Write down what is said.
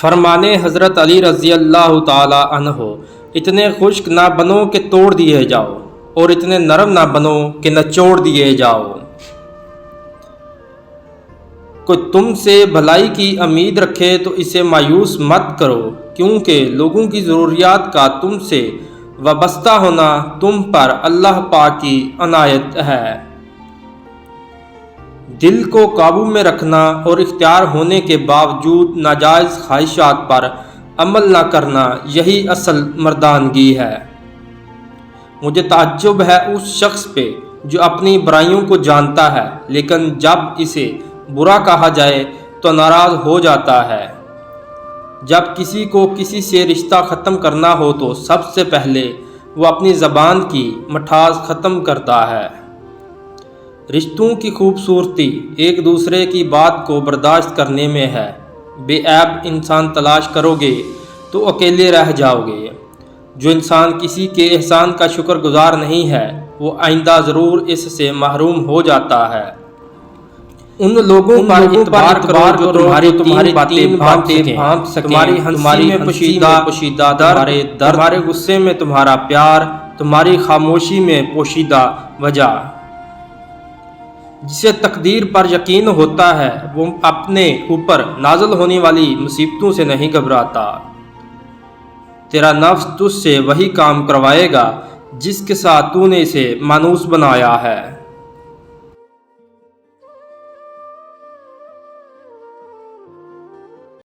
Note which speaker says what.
Speaker 1: فرمانے حضرت علی رضی اللہ تعالی عنہ، اتنے خشک نہ بنو کہ توڑ دیے جاؤ، اور اتنے نرم نہ بنو کہ نچوڑ دیے جاؤ۔ کوئی تم سے بھلائی کی امید رکھے تو اسے مایوس مت کرو، کیونکہ لوگوں کی ضروریات کا تم سے وابستہ ہونا تم پر اللہ پاک کی عنایت ہے۔ دل کو قابو میں رکھنا اور اختیار ہونے کے باوجود ناجائز خواہشات پر عمل نہ کرنا، یہی اصل مردانگی ہے۔ مجھے تعجب ہے اس شخص پہ جو اپنی برائیوں کو جانتا ہے لیکن جب اسے برا کہا جائے تو ناراض ہو جاتا ہے۔ جب کسی کو کسی سے رشتہ ختم کرنا ہو تو سب سے پہلے وہ اپنی زبان کی مٹھاس ختم کرتا ہے۔ رشتوں کی خوبصورتی ایک دوسرے کی بات کو برداشت کرنے میں ہے۔ بے عیب انسان تلاش کرو گے تو اکیلے رہ جاؤ گے۔ جو انسان کسی کے احسان کا شکر گزار نہیں ہے وہ آئندہ ضرور اس سے محروم ہو جاتا ہے۔ ان لوگوں پر اعتبار کرو جو تمہاری باتیں بھانپ سکیں، تمہاری ہنسی میں پوشیدہ درد، تمہارے غصے میں تمہارا پیار، تمہاری خاموشی میں پوشیدہ وجہ۔ جسے تقدیر پر یقین ہوتا ہے وہ اپنے اوپر نازل ہونے والی مصیبتوں سے نہیں گھبراتا۔ تیرا نفس تجھ سے وہی کام کروائے گا جس کے ساتھ تو نے اسے مانوس بنایا ہے۔